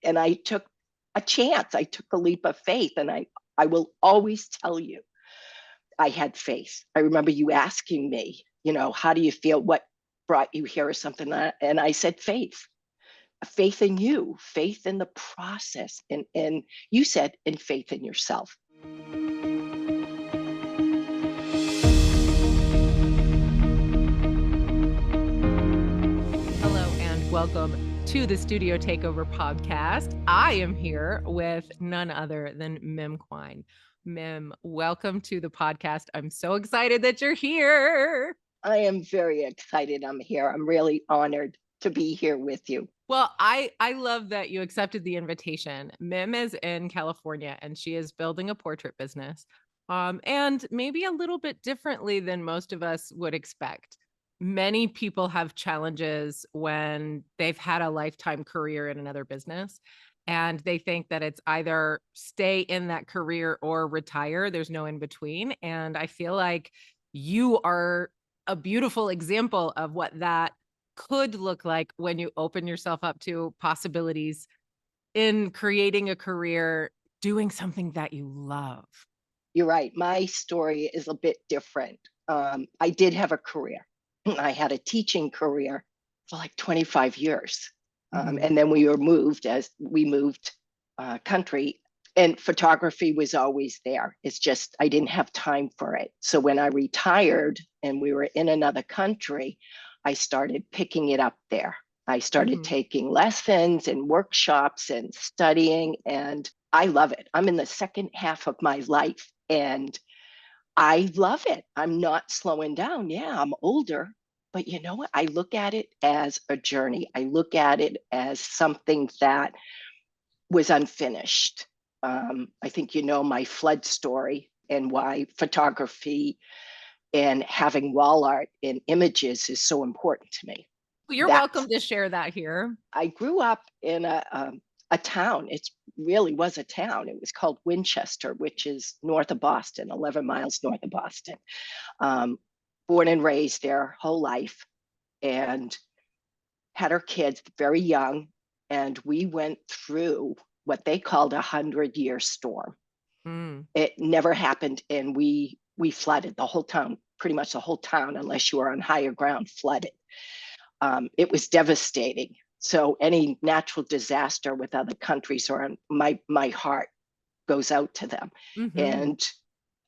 and I took a chance. I took a leap of faith, and I will always tell you, I had faith. I remember you asking me, how do you feel? What brought you here or something? And I said, faith in you, faith in the process. And you said, and faith in yourself. Hello and welcome to the Studio Takeover podcast. I am here with none other than Mim Quine. Mim, welcome to the podcast. I'm so excited that you're here. I am very excited I'm here. I'm really honored to be here with you. Well, I love that you accepted the invitation. Mim is in California and she is building a portrait business. And maybe a little bit differently than most of us would expect. Many people have challenges when they've had a lifetime career in another business and they think that it's either stay in that career or retire. There's no in between. And I feel like you are a beautiful example of what that could look like when you open yourself up to possibilities in creating a career, doing something that you love. You're right. My story is a bit different. I did have a career. I had a teaching career for like 25 years. And then we moved country, and photography was always there. It's just, I didn't have time for it. So when I retired and we were in another country, I started picking it up there. I started taking lessons and workshops and studying, and I love it. I'm in the second half of my life and I love it. I'm not slowing down. Yeah, I'm older, but you know what? I look at it as a journey. I look at it as something that was unfinished. I think you know my flood story and why photography and having wall art and images is so important to me. Well, you're welcome to share that here. I grew up in a town. It really was a town. It was called Winchester, which is north of Boston, 11 miles north of Boston. Born and raised there whole life, and had our kids very young. And we went through what they called 100-year storm. It never happened, and we flooded the whole town. Pretty much the whole town, unless you were on higher ground, flooded. It was devastating. So any natural disaster with other countries, or my heart goes out to them. And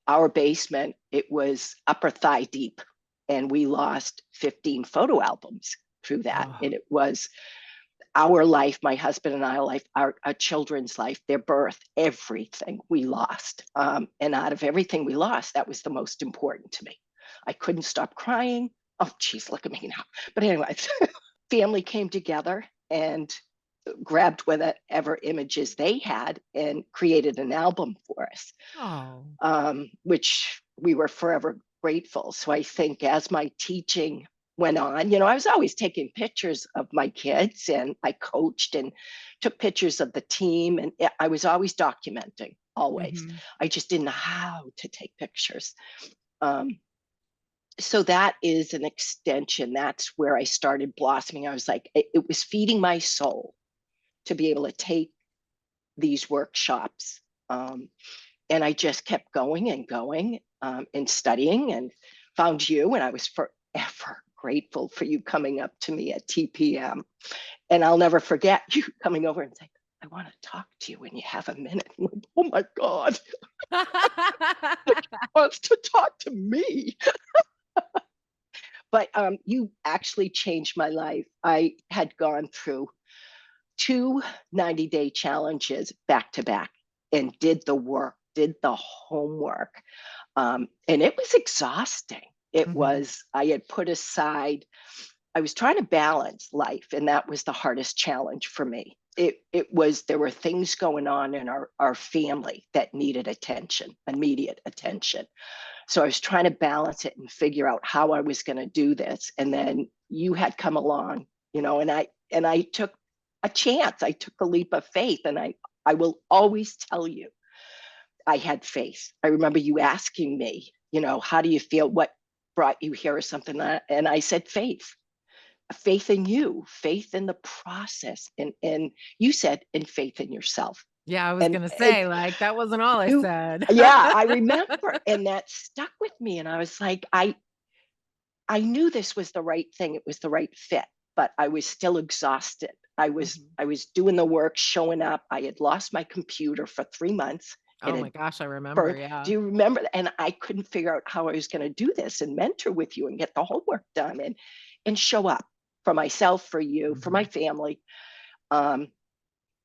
our basement, it was upper thigh deep, and we lost 15 photo albums through that. And it was our life, my husband and our life, our children's life, their birth, everything we lost. And out of everything we lost, that was the most important to me. I couldn't stop crying. Oh, geez, look at me now. But anyway, family came together and grabbed whatever images they had and created an album for us, which we were forever grateful. So I think as my teaching went on, I was always taking pictures of my kids, and I coached and took pictures of the team, and I was always documenting, always. I just didn't know how to take pictures. So that is an extension. That's where I started blossoming. I was like, it was feeding my soul to be able to take these workshops. And I just kept going and going and studying, and found you. And I was forever grateful for you coming up to me at TPM. And I'll never forget you coming over and saying, I want to talk to you when you have a minute. I'm like, oh my God. Wants to talk to me. But you actually changed my life. I had gone through 2 90-day challenges back to back and did the work, did the homework. And it was exhausting. It was, I had put aside, I was trying to balance life, and that was the hardest challenge for me. It was, there were things going on in our family that needed attention, immediate attention. So I was trying to balance it and figure out how I was going to do this. And then you had come along, and I took a chance. I took a leap of faith, and I will always tell you, I had faith. I remember you asking me, how do you feel? What brought you here or something? And I said, faith. faith in you, faith in the process, and you said, and faith in yourself. Yeah, I was And gonna say, like, that wasn't all I you, said. yeah, I remember, and that stuck with me. And I was like, I knew this was the right thing. It was the right fit, but I was still exhausted. Mhm. I was doing the work, showing up. I had lost my computer for 3 months. It Oh my had gosh, I remember, burnt. yeah. Do you remember? And I couldn't figure out how I was going to do this and mentor with you and get the homework done and show up for myself, for you, for my Mhm. family. Um,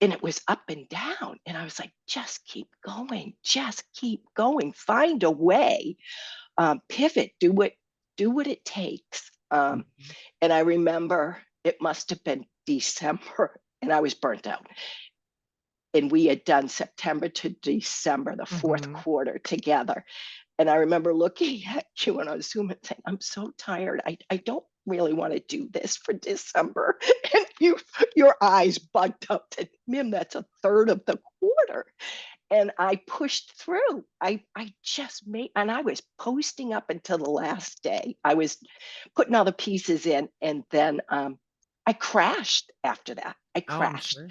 and it was up and down. And I was like, just keep going, find a way, pivot, do what it takes. Mhm. And I remember it must have been December, and I was burnt out. And we had done September to December, the fourth Mhm. quarter together. And I remember looking at you on Zoom and saying, I'm so tired. I don't really want to do this for December. And your eyes bugged up to, Mim, that's a third of the quarter. And I pushed through. I just made, and I was posting up until the last day. I was putting all the pieces in, and then I crashed after that. I Oh, I'm crashed sure.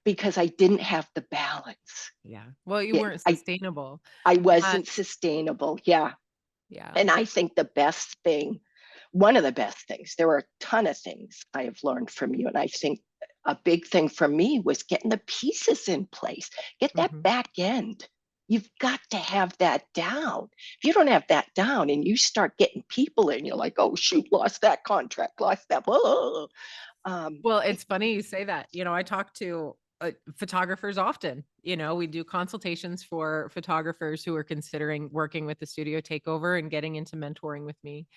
because I didn't have the balance. Yeah. Well, you Yeah, weren't sustainable. I And wasn't sustainable. Yeah. yeah. And I think the best thing, one of the best things, there were a ton of things I have learned from you. And I think a big thing for me was getting the pieces in place, get that Mhm. back end. You've got to have that down. If you don't have that down and you start getting people in, you're like, oh, shoot, lost that contract, lost that. Whoa. Well, It, it's funny you say that. I talk to photographers often. We do consultations for photographers who are considering working with the studio takeover and getting into mentoring with me.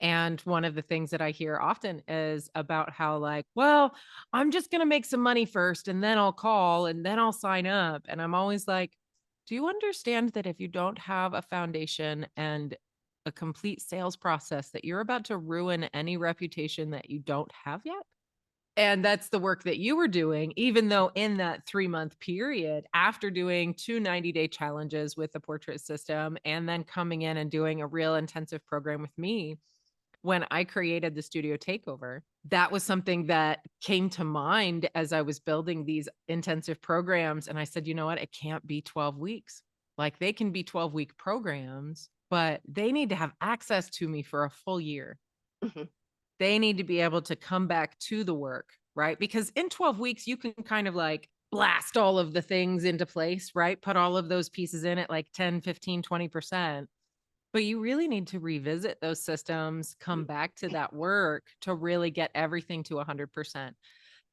And one of the things that I hear often is about how, like, well, I'm just going to make some money first and then I'll call and then I'll sign up. And I'm always like, do you understand that if you don't have a foundation and a complete sales process, that you're about to ruin any reputation that you don't have yet? And that's the work that you were doing, even though in that 3-month period, after doing 2 90-day challenges with the portrait system and then coming in and doing a real intensive program with me, when I created the studio takeover, that was something that came to mind as I was building these intensive programs. And I said, you know what? It can't be 12 weeks. Like, they can be 12-week programs, but they need to have access to me for a full year. mhm, They need to be able to come back to the work, right? Because in 12 weeks, you can kind of like blast all of the things into place, right? Put all of those pieces in at like 10, 15, 20%. But you really need to revisit those systems, come back to that work to really get everything to 100%.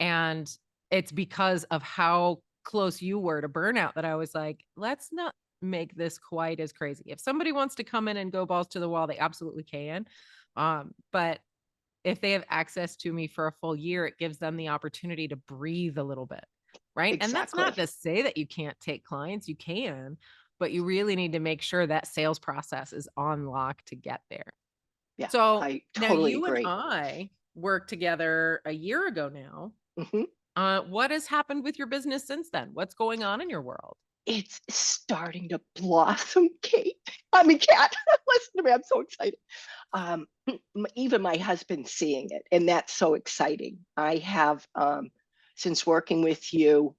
And it's because of how close you were to burnout that I was like, let's not make this quite as crazy. If somebody wants to come in and go balls to the wall, they absolutely can. But if they have access to me for a full year, it gives them the opportunity to breathe a little bit, right? And that's exactly. not to say that you can't take clients, you can, but you really need to make sure that sales process is on lock to get there. Yeah, So I now totally you and agree. I worked together a year ago now. Mhm. What has happened with your business since then? What's going on in your world? It's starting to blossom, Kate. I mean, Kat, listen to me. I'm so excited. um, Even my husband's seeing it, and that's so exciting. I have, since working with you,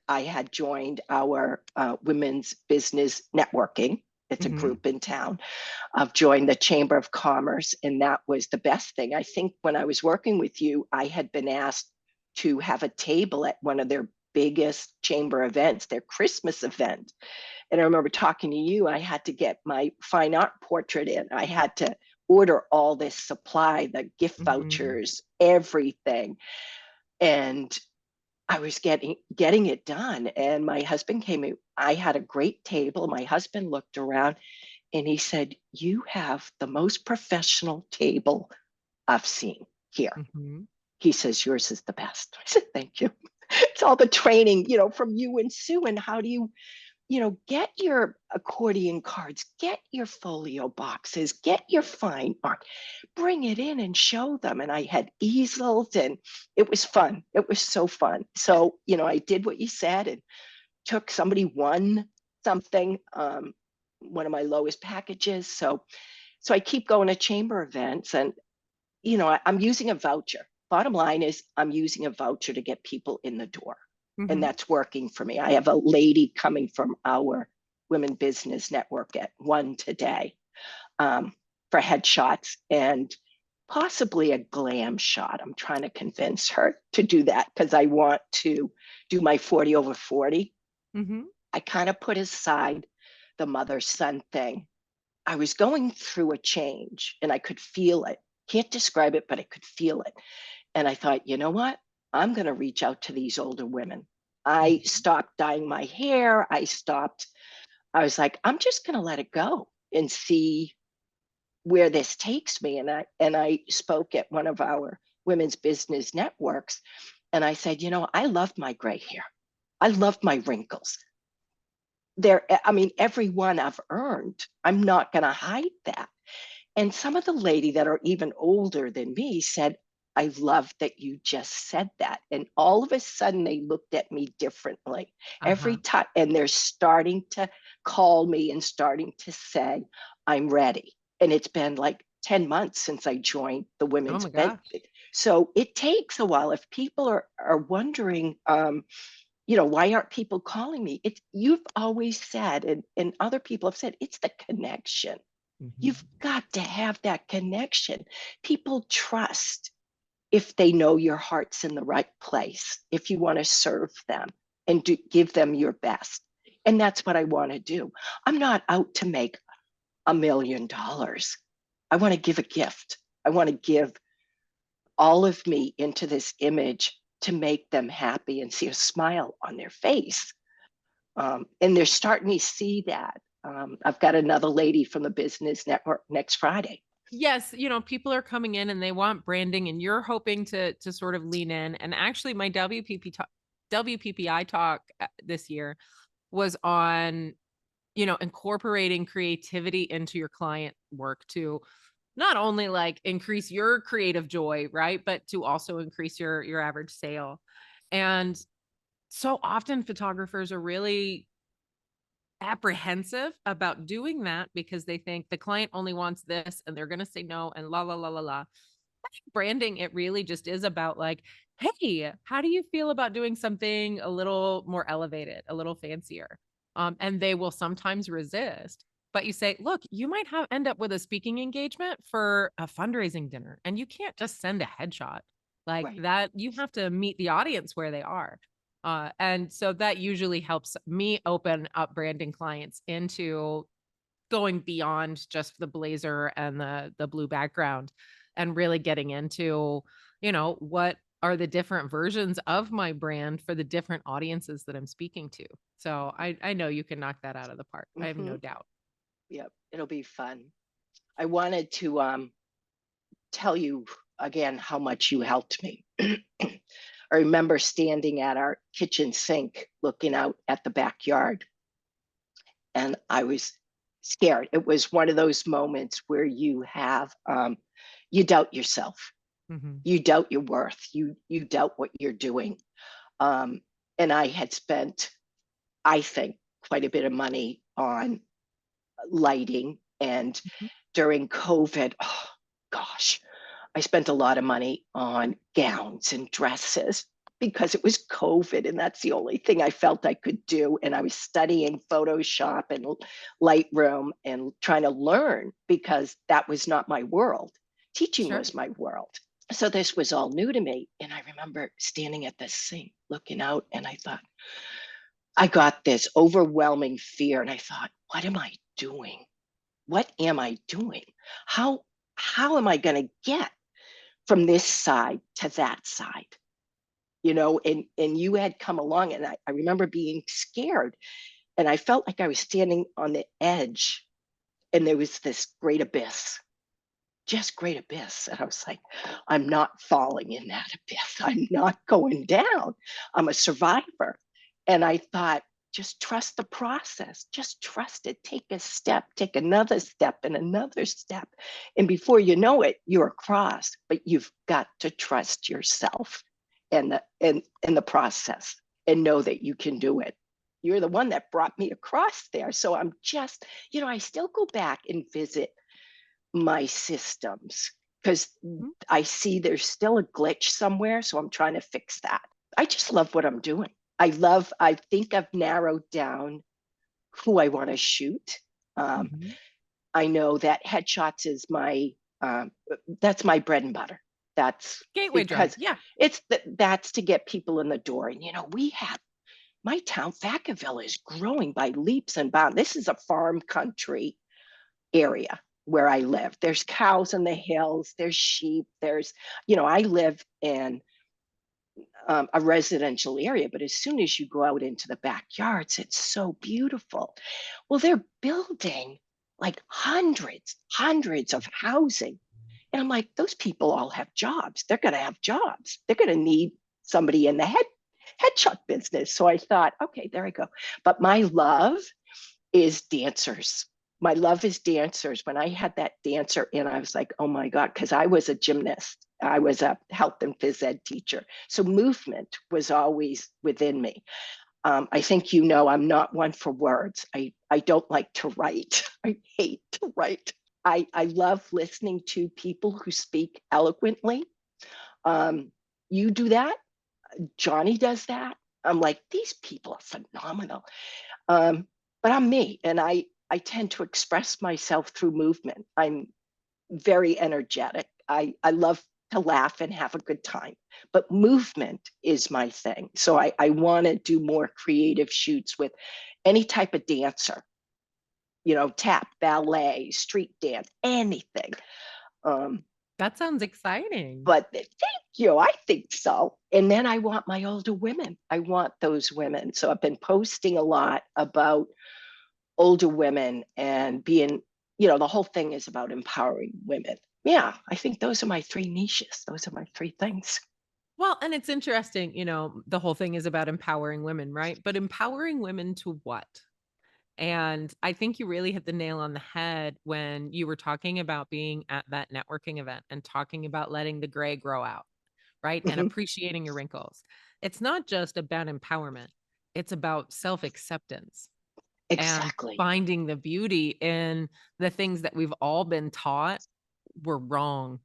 I had joined our women's business networking. It's a Mhm. group in town. I've joined the Chamber of Commerce, and that was the best thing. I think when I was working with you, I had been asked to have a table at one of their biggest chamber events, their Christmas event. And I remember talking to you, I had to get my fine art portrait in. I had to order all this supply, the gift Mhm. vouchers, everything. And I was getting it done. And my husband came in. I had a great table. My husband looked around and he said, you have the most professional table I've seen here. Mhm. He says, yours is the best. I said, thank you. It's all the training, from you and Sue. And how do get your accordion cards, get your folio boxes, get your fine art, bring it in and show them. And I had easels and it was fun. It was so fun. So, I did what you said and took somebody won something, one of my lowest packages. So I keep going to chamber events and, I'm using a voucher. bottom line is I'm using a voucher to get people in the door. And Mm-hmm. that's working for me. I have a lady coming from our Women Business Network at 1 today, for headshots and possibly a glam shot. I'm trying to convince her to do that because I want to do my 40 over 40. Mm-hmm. I kind of put aside the mother son thing. I was going through a change and I could feel it. Can't describe it, but I could feel it. And I thought, you know what? I'm going to reach out to these older women. I Mm-hmm. stopped dyeing my hair. I was like, I'm just going to let it go and see where this takes me. And I spoke at one of our women's business networks. And I said, I love my gray hair. I love my wrinkles. I mean, every one I've earned. I'm not going to hide that. And some of the lady that are even older than me said, I love that you just said that. And all of a sudden they looked at me differently every Uh-huh. time. And they're starting to call me and starting to say, I'm ready. And it's been like 10 months since I joined the Oh women's my bed. gosh. So it takes a while. If people are wondering, why aren't people calling me? You've always said, and other people have said, it's the connection. Mm-hmm. You've got to have that connection. People trust if they know your heart's in the right place, if you want to serve them and give them your best. And that's what I want to do. I'm not out to make $1 million. I want to give a gift. I want to give all of me into this image to make them happy and see a smile on their face. And they're starting to see that. I've got another lady from the business network next Friday. Yes, people are coming in and they want branding, and you're hoping to sort of lean in. And actually, my WPPI talk this year was on, incorporating creativity into your client work to not only like increase your creative joy, right, but to also increase your average sale. And so often photographers are really apprehensive about doing that because they think the client only wants this and they're going to say no and la la la la la. Branding, it really just is about like, hey, how do you feel about doing something a little more elevated, a little fancier? And they will sometimes resist. But you say, look, you might end up with a speaking engagement for a fundraising dinner, and you can't just send a headshot like Right. that. You have to meet the audience where they are. And so that usually helps me open up branding clients into going beyond just the blazer and the blue background and really getting into, what are the different versions of my brand for the different audiences that I'm speaking to. So I know you can knock that out of the park. I have Mm-hmm. no doubt. Yep. It'll be fun. I wanted to tell you again how much you helped me. I remember standing at our kitchen sink looking out at the backyard, and I was scared. It was one of those moments where you doubt yourself, Hmm. you doubt your worth, you doubt what you're doing. Um, and I had spent, I think, quite a bit of money on lighting. And during COVID, oh gosh, I spent a lot of money on gowns and dresses because it was COVID and that's the only thing I felt I could do. And I was studying Photoshop and Lightroom and trying to learn because that was not my world. Teaching Sure. was my world. So this was all new to me. And I remember standing at the sink looking out and I thought, I got this overwhelming fear. And I thought, what am I doing? What am I doing? How how am I going to get from this side to that side? And you had come along and I remember being scared and I felt like I was standing on the edge and there was this great abyss, just great abyss. And I was like, I'm not falling in that abyss. I'm not going down. I'm a survivor. And I thought, just trust the process. Just trust it. Take a step, take another step, and another step. And before you know it, you're across. But you've got to trust yourself and the process and know that you can do it. You're the one that brought me across there. So I'm just, I still go back and visit my systems. because Mhm. I see there's still a glitch somewhere. So I'm trying to fix that. I just love what I'm doing. I think I've narrowed down who I want to shoot. Um, Mhm. I know that headshots is um, that's my bread and butter. That's Gateway drug. because Yeah. that's to get people in the door. And we have my town, Vacaville, is growing by leaps and bounds. This is a farm country area where I live. There's cows in the hills. There's sheep. I live in a residential area, but as soon as you go out into the backyards, it's so beautiful. Well, they're building like hundreds of housing. And I'm like, those people all have jobs. They're going to have jobs. They're going to need somebody in the headshot business. So I thought, okay, there I go. But my love is dancers. My love is dancers. When I had that dancer in, I was like, oh my God, because I was a gymnast. I was a health and phys ed teacher. So movement was always within me. I think I'm not one for words. I don't like to write. I hate to write. I love listening to people who speak eloquently. Um, you do that. Johnny does that. I'm like, these people are phenomenal. Um, but I'm me, and I tend to express myself through movement. I'm very energetic. I love to laugh and have a good time, but movement is my thing. So I want to do more creative shoots with any type of dancer, tap, ballet, street dance, anything. Um, That sounds exciting. but thank you. I think so. And then I want my older women. I want those women. So I've been posting a lot about older women and the whole thing is about empowering women. Yeah, I think those are my three niches. Those are my three things. Well, and it's interesting, the whole thing is about empowering women, right? But empowering women to what? And I think you really hit the nail on the head when you were talking about being at that networking event and talking about letting the gray grow out, right? And Mhm. appreciating your wrinkles. It's not just about empowerment, it's about self acceptance and Exactly. finding the beauty in the things that we've all been taught were wrong,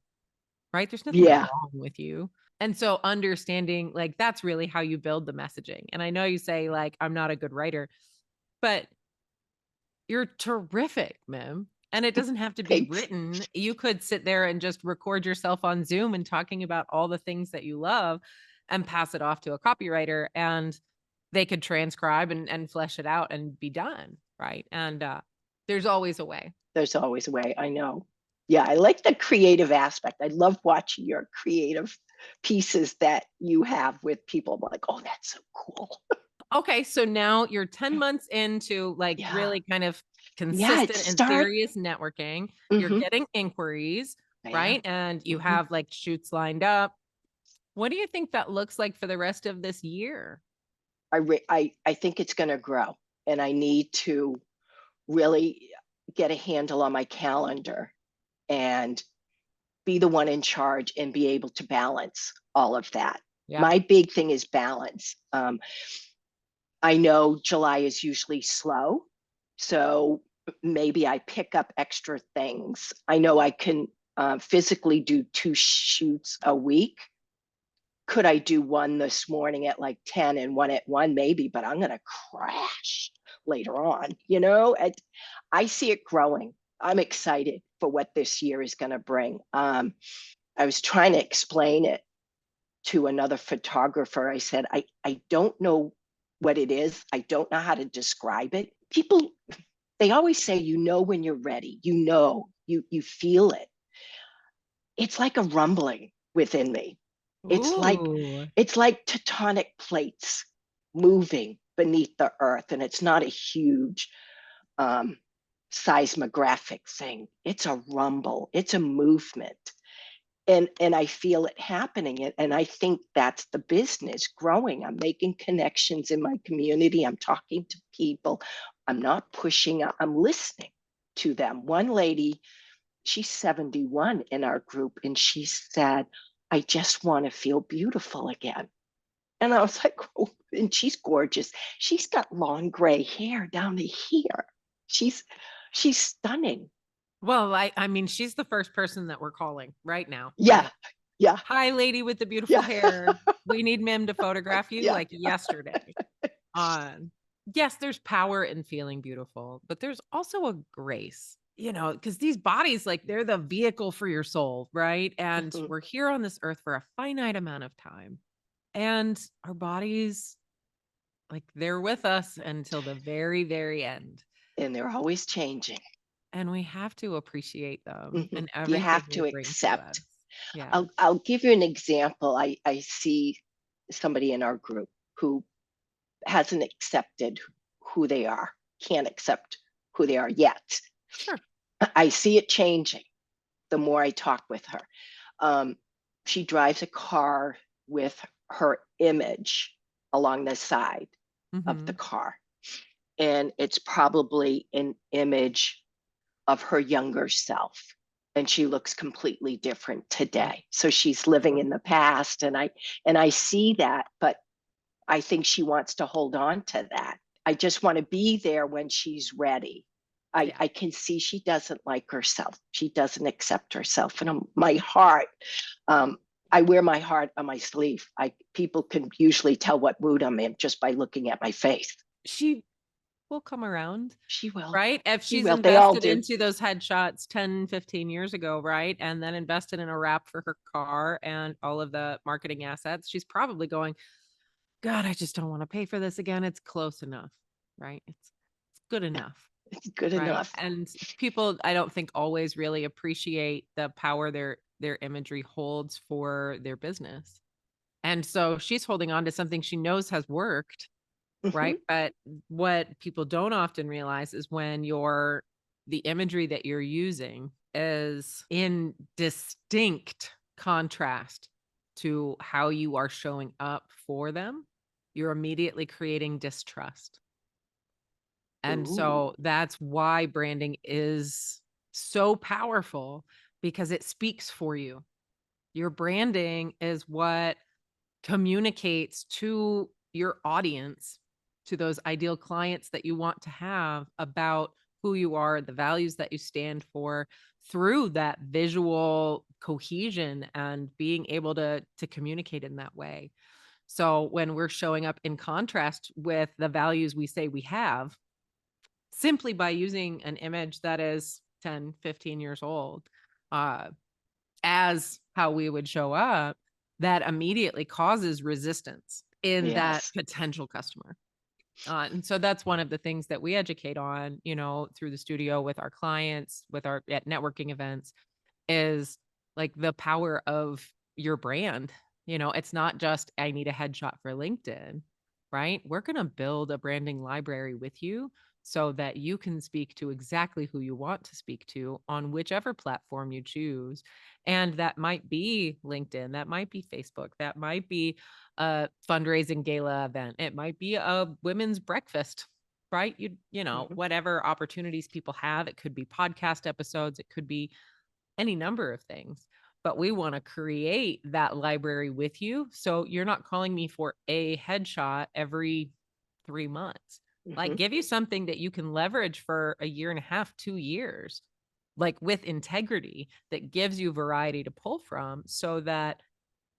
right? There's nothing Yeah, wrong with you. And so understanding like that's really how you build the messaging. And I know you say like I'm not a good writer, but you're terrific, Mim. And it doesn't have to be thanks. written. You could sit there and just record yourself on Zoom and talking about all the things that you love and pass it off to a copywriter and they could transcribe and flesh it out and be done. Right. And there's always a way. There's always a way. I know. Yeah, I like the creative aspect. I love watching your creative pieces that you have with people. I'm like, oh, that's so cool. Okay, so now you're 10 months into like Yeah. really kind of Yeah, it consistent and start. serious networking. You're Mm-hmm. getting inquiries, I right? am. And you Mm-hmm. have like shoots lined up. What do you think that looks like for the rest of this year? I think it's going to grow, and I need to really get a handle on my calendar and be the one in charge and be able to balance all of that. Yeah. My big thing is balance. I know July is usually slow, so maybe I pick up extra things. I know I can physically do two shoots a week. Could I do one this morning at like 10 and one at 1? Maybe, but I'm going to crash later on. I see it growing. I'm excited for what this year is going to bring. I was trying to explain it to another photographer. I said, I don't know what it is. I don't know how to describe it. People, they always say, when you're ready, you feel it. It's like a rumbling within me. It's like Ooh. it's like tectonic plates moving beneath the earth, and it's not a huge um, seismographic thing. It's a rumble. It's a movement, and I feel it happening. And I think that's the business growing. I'm making connections in my community. I'm talking to people. I'm not pushing. I'm listening to them. One lady, she's 71 in our group, and she said, I just want to feel beautiful again. And I was like, oh, and she's gorgeous. She's got long gray hair down to here. She's she's stunning. Well, I mean, she's the first person that we're calling right now. Yeah, Like, yeah, hi, lady with the beautiful yeah, hair. We need Mim to photograph you yeah. like yesterday. Yes, there's power in feeling beautiful, but there's also a grace, because these bodies, like, they're the vehicle for your soul, right? And Mhm. we're here on this earth for a finite amount of time. And our bodies, like, they're with us until the very, very end. And they're always changing. And we have to appreciate them Mhm. and You everything have they to bring to us. accept. Yeah. I'll give you an example. I see somebody in our group who hasn't accepted who they are, can't accept who they are yet. Sure. I see it changing the more I talk with her. Um, she drives a car with her image along the side of the Mhm. car. And it's probably an image of her younger self. And she looks completely different Yep. today. So she's living Sure. in the past. And I see that, but I think she wants to hold on to that. I just want to be there when she's ready. I, Yeah. I can see she doesn't like herself. She doesn't accept herself. And my heart, um, I wear my heart on my sleeve. People can usually tell what mood I'm in just by looking at my face. She will come around, She will. right? If She she's will. They all invested do. into those headshots 10, 15 years ago, right? And then invested in a wrap for her car and all of the marketing assets, she's probably going, God, I just don't want to pay for this again. It's close enough, right? It's good enough. It's good Right, enough. and people, I don't think, always really appreciate the power their imagery holds for their business, and so she's holding on to something she knows has worked, right? Mhm. But what people don't often realize is when the imagery that you're using is in distinct contrast to how you are showing up for them, you're immediately creating distrust. And Ooh. so that's why branding is so powerful because it speaks for you. Your branding is what communicates to your audience, to those ideal clients that you want to have about who you are, the values that you stand for through that visual cohesion and being able to communicate in that way. So when we're showing up in contrast with the values we say we have, simply by using an image that is 10, 15 years old, uh, as how we would show up, that immediately causes resistance in that Yes. potential customer. And so that's one of the things that we educate on, through the studio with our clients, with our at networking events, is like the power of your brand. It's not just I need a headshot for LinkedIn, right? We're going to build a branding library with you so that you can speak to exactly who you want to speak to on whichever platform you choose. And that might be LinkedIn, that might be Facebook, that might be a fundraising gala event, it might be a women's breakfast, right? Mhm. Whatever opportunities people have, it could be podcast episodes, it could be any number of things. But we want to create that library with you. So you're not calling me for a headshot every 3 months. Like, Mhm. give you something that you can leverage for a year and a half, 2 years, like with integrity that gives you variety to pull from so that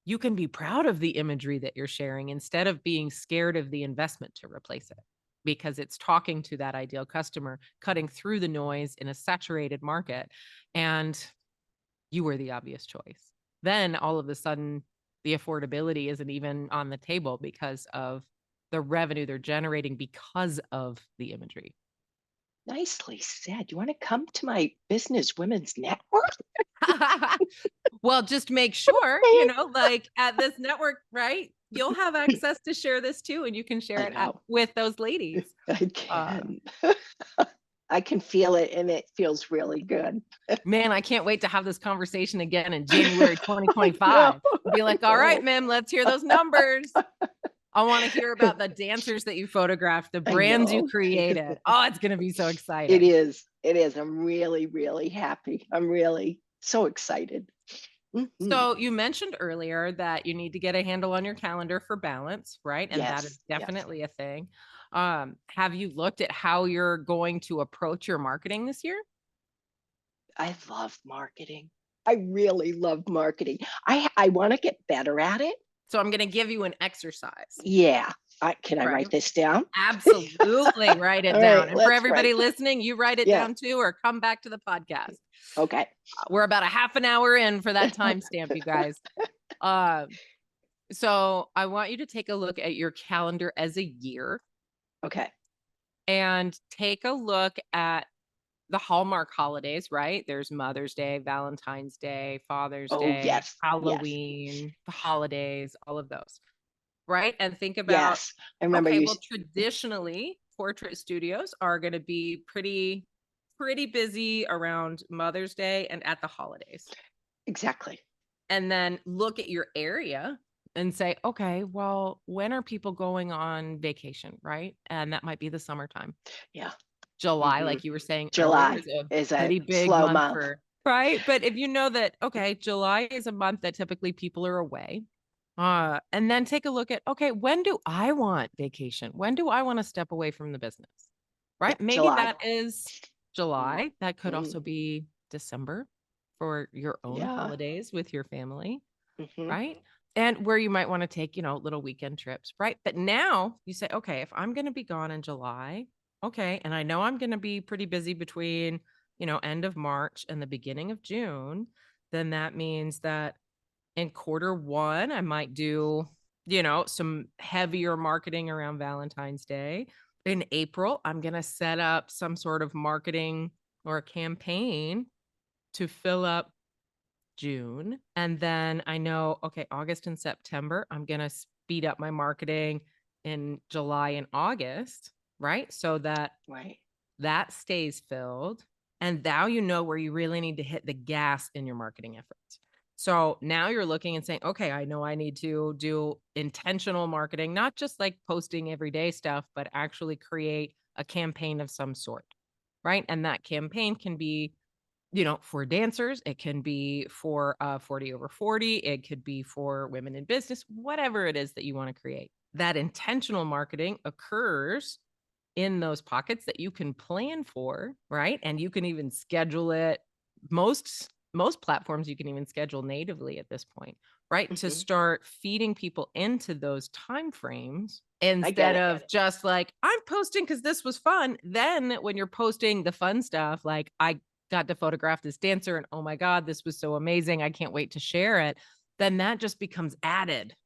you can be proud of the imagery that you're sharing instead of being scared of the investment to replace it because it's talking to that ideal customer, cutting through the noise in a saturated market. And you were the obvious choice. Then all of a sudden, the affordability isn't even on the table because of the revenue they're generating because of the imagery. Nicely said. You want to come to my business women's network? Well, just make sure, Okay. like at this network, right? You'll have access to share this too, and you can share I it know. with those ladies. I Uh, can. I can feel it and it feels really good. Man, I can't wait to have this conversation again in January I know. 2025. Be I like, all right, know. ma'am, let's hear those numbers. I want to hear about the dancers that you photographed, the I brands you know. created. Oh, it's going to be so It exciting. is. It is. I'm really, really happy. I'm really so excited. Mhm. So, you mentioned earlier that you need to get a handle on your calendar for balance, right? And that is Yes. Yes. definitely a thing. Have you looked at how you're going to approach your marketing this year? I love marketing. I really love marketing. I want to get better at it. So I'm going to give you an exercise, Yeah. Can I right? write this down? Absolutely. Write it All down. right, And for let's write. everybody listening, you write it Yeah. down too, or come back to the podcast. Okay. We're about a half an hour in for that timestamp, you guys. So I want you to take a look at your calendar as a year Okay. and take a look at the Hallmark holidays, right? There's Mother's Day, Valentine's Day, Father's Oh, Day, yes. Yes. Halloween, the holidays, all of those, right? And think about, Yes. I remember okay, you. well, traditionally, portrait studios are going to be pretty busy around Mother's Day and at the holidays. Exactly. And then look at your area and say, okay, well, when are people going on vacation, right? And that might be the summertime. Yeah. July, Hmm. like you were saying earlier, July is a is a pretty big slow month month. for, right? But if you know that, okay, July is a month that typically people are away. And then take a look at, okay, when do I want vacation? When do I want to step away from the business? Yeah. Right? Maybe July. that is July. That could Mm-hmm. also be December for your own Yeah. holidays with your family, Hmm. right? And where you might want to take, little weekend trips, right? But now you say, okay, if I'm going to be gone in July, okay, and I know I'm going to be pretty busy between, end of March and the beginning of June, then that means that in quarter one, I might do, some heavier marketing around Valentine's Day. In April, I'm going to set up some sort of marketing or a campaign to fill up June. And then I know, okay, August and September, I'm going to speed up my marketing in July and August, right? So that Right. that stays filled. And now you know where you really need to hit the gas in your marketing efforts. So now you're looking and saying, okay, I know I need to do intentional marketing, not just like posting everyday stuff, but actually create a campaign of some sort, right? And that campaign can be for dancers, it can be for 40 over 40, it could be for women in business, whatever it is that you want to create. That intentional marketing occurs in those pockets that you can plan for, right? And you can even schedule it. Most platforms you can even schedule natively at this point, right? To Hmm. start feeding people into those time frames I get instead it. of just like, I'm posting because this was fun. Then when you're posting the fun stuff, like I got to photograph this dancer and oh my God, this was so amazing. I can't wait to share it. Then that just becomes added.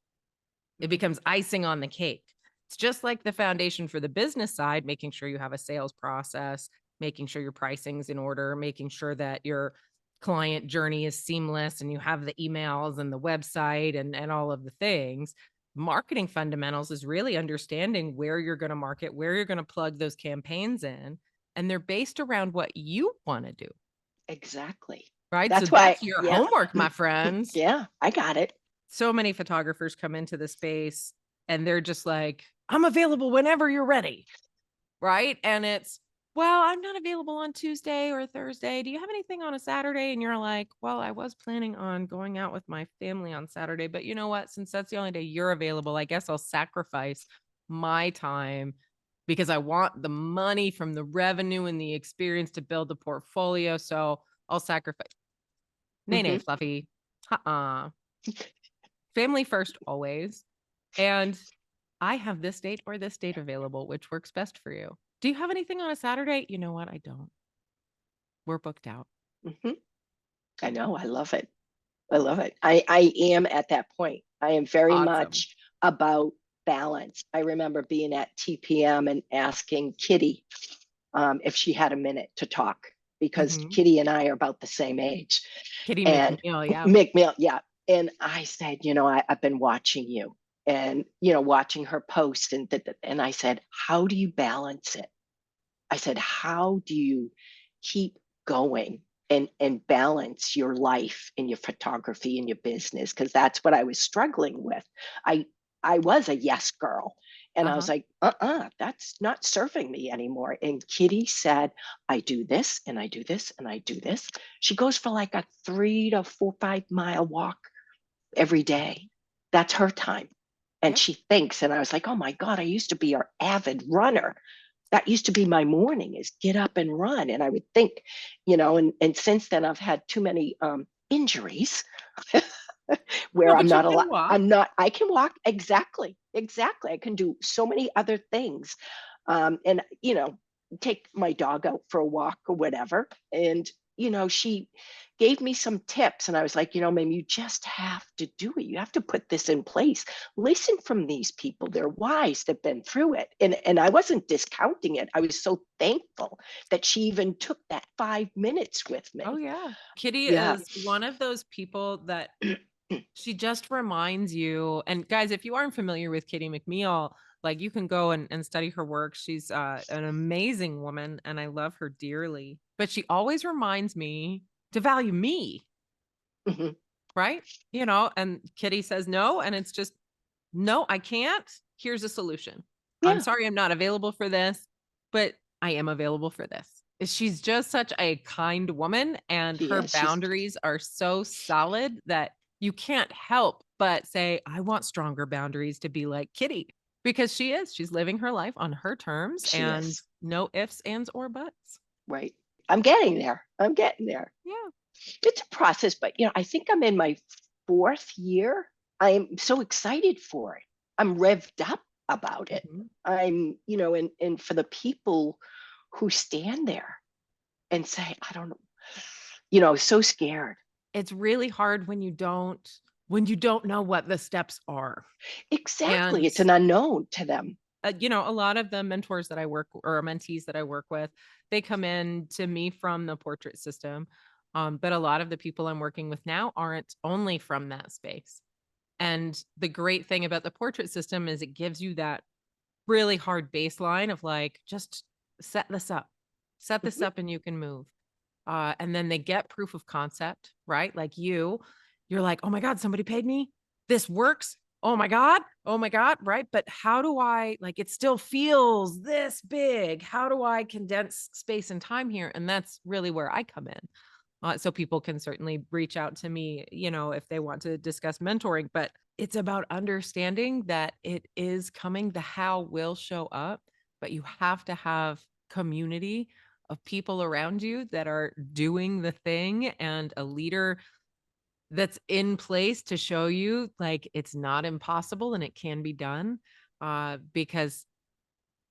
It Mhm. becomes icing on the cake. It's just like the foundation for the business side, making sure you have a sales process, making sure your pricing's in order, making sure that your client journey is seamless and you have the emails and the website and all of the things. Marketing fundamentals is really understanding where you're going to market, where you're going to plug those campaigns in, and they're based around what you want to do, Exactly. right? So That's why, that's your yeah. homework, my friends. Yeah, I got it. So many photographers come into the space and they're just like, I'm available whenever you're ready. Right. And it's, well, I'm not available on Tuesday or Thursday. Do you have anything on a Saturday? And you're like, well, I was planning on going out with my family on Saturday, but you know what? Since that's the only day you're available, I guess I'll sacrifice my time because I want the money from the revenue and the experience to build the portfolio. So I'll sacrifice. Nay, nay, Hmm. Fluffy. Uh-uh. Family first always. And I have this date or this date available, which works best for you. Do you have anything on a Saturday? You know what? I don't. We're booked out. Hmm. I know. I love it. I love it. I am at that point. I am very Awesome. much about balance. I remember being at TPM and asking Kitty if she had a minute to talk because Hmm. Kitty and I are about the same age. Kitty And McNeil. Yeah. McMill, yeah. And I said, I've been watching you and, watching her post and I said, how do you balance it? I said, how do you keep going and balance your life and your photography and your business? Because that's what I was struggling with. I I was a yes girl. And I was Uh-huh. like, that's not serving me anymore. And Kitty said, I do this and I do this and I do this. She goes for like a 3 to 4, 5 mile walk every day. That's her time. And Yep. she thinks, and I was like, oh my God, I used to be an avid runner. that used to be my morning, is get up and run. And I would think, and since then I've had too many injuries where No, I'm but you not can allowed. walk. I can walk. Exactly. I can do so many other things. And, take my dog out for a walk or whatever. And, she gave me some tips, and I was like, maybe you just have to do it. You have to put this in place. Listen from these people. They're wise. They've been through it. And I wasn't discounting it. I was so thankful that she even took that 5 minutes with Oh me. yeah. Kitty Yeah. is one of those people that she just reminds you. And guys, if you aren't familiar with Kitty McNeil, like you can go and study her work. She's an amazing woman and I love her dearly. But she always reminds me to value me, Mhm. right? And Kitty says no. And it's just, no, I can't. Here's a solution. I'm Yeah. sorry I'm not available for this, but I am available for this. She's just such a kind woman, and She her is. She's boundaries are so solid that you can't help but say, I want stronger boundaries to be like Kitty, because she is. She's living her life on her terms she and is. no ifs, ands, or buts. Right. I'm getting there. I'm getting there. Yeah. It's a process, but I think I'm in my fourth year. I'm so excited for it. I'm revved up about it. Mhm. I'm, and for the people who stand there and say, I don't know, so scared. It's really hard when you don't know what the steps are. Exactly. And It's an unknown to them. a lot of the mentors that I work or mentees that I work with, they come in to me from the portrait system. But a lot of the people I'm working with now aren't only from that space. And the great thing about the portrait system is it gives you that really hard baseline of like, just set this up, set this Mhm. up and you can move. And then they get proof of concept, right? Like you're like, oh my God, somebody paid me. This works. Oh my God. Oh my God. Right. But how do I, like, it still feels this big. How do I condense space and time here? And that's really where I come in. So people can certainly reach out to me, if they want to discuss mentoring, but it's about understanding that it is coming. The how will show up, but you have to have community of people around you that are doing the thing and a leader that's in place to show you like it's not impossible and it can be done. Because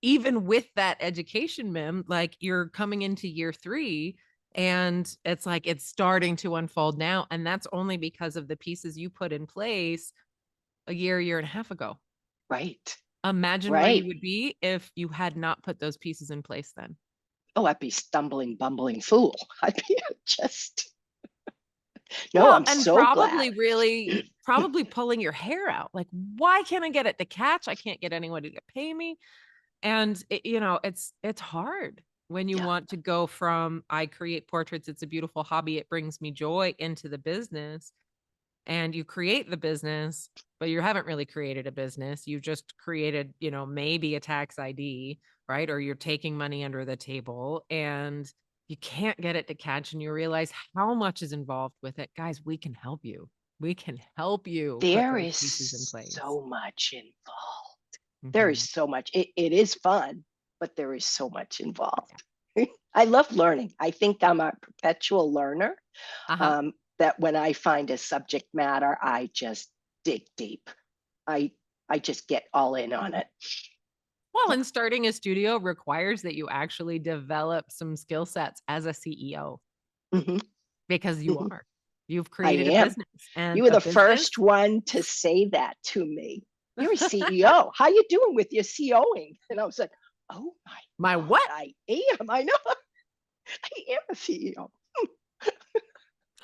even with that education, Mim, like you're coming into year 3 and it's like it's starting to unfold now. And that's only because of the pieces you put in place a year and a half ago. Right. Imagine where you Right. would be if you had not put those pieces in place then. Oh, I'd be stumbling, bumbling fool. I'd be just, no, Well, I'm and so glad. probably pulling your hair out. Like, why can't I get it to catch? I can't get anyone to pay me. And it's hard when you Yeah. want to go from I create portraits, it's a beautiful hobby, it brings me joy into the business. And you create the business, but you haven't really created a business. You just created, maybe a tax ID, right? Or you're taking money under the table and you can't get it to catch and you realize how much is involved with it. Guys, we can help you. We can help you put There those is pieces in place. so much involved. There is Mhm. so much. It is fun, but there is so much involved. I love learning. I think I'm a perpetual learner. Uh-huh. That when I find a subject matter, I just dig deep. I I just get all in on it. Well, Yeah. and starting a studio requires that you actually develop some skill sets as a CEO Mhm, because you mhm. are. You've I created a am. business You and were a the business. first one to say that to me. You're a CEO. How you doing with your COing? And I was like, oh my My God, what? I am. I know. I am a CEO.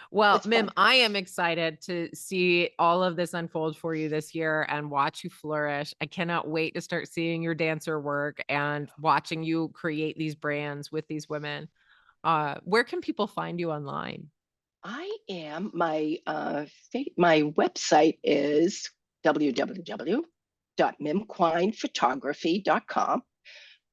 Well, It's Mim, fun. I am excited to see all of this unfold for you this year and watch you flourish. I cannot wait to start seeing your dancer work and watching you create these brands with these women. Where can people find you online? I am. My website is www.mimquinephotography.com.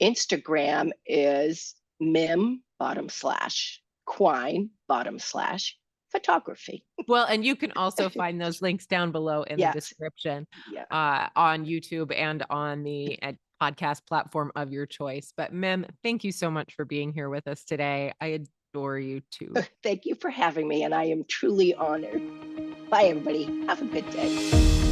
Instagram is mim bottom slash quine bottom slash photography. Well, and you can also find those links down below in the Yes. description Yeah. on YouTube and on the podcast platform of your choice. But Mim, thank you so much for being here with us today. I adore you too. Thank you for having me, and I am truly honored. Bye, everybody. Have a good day.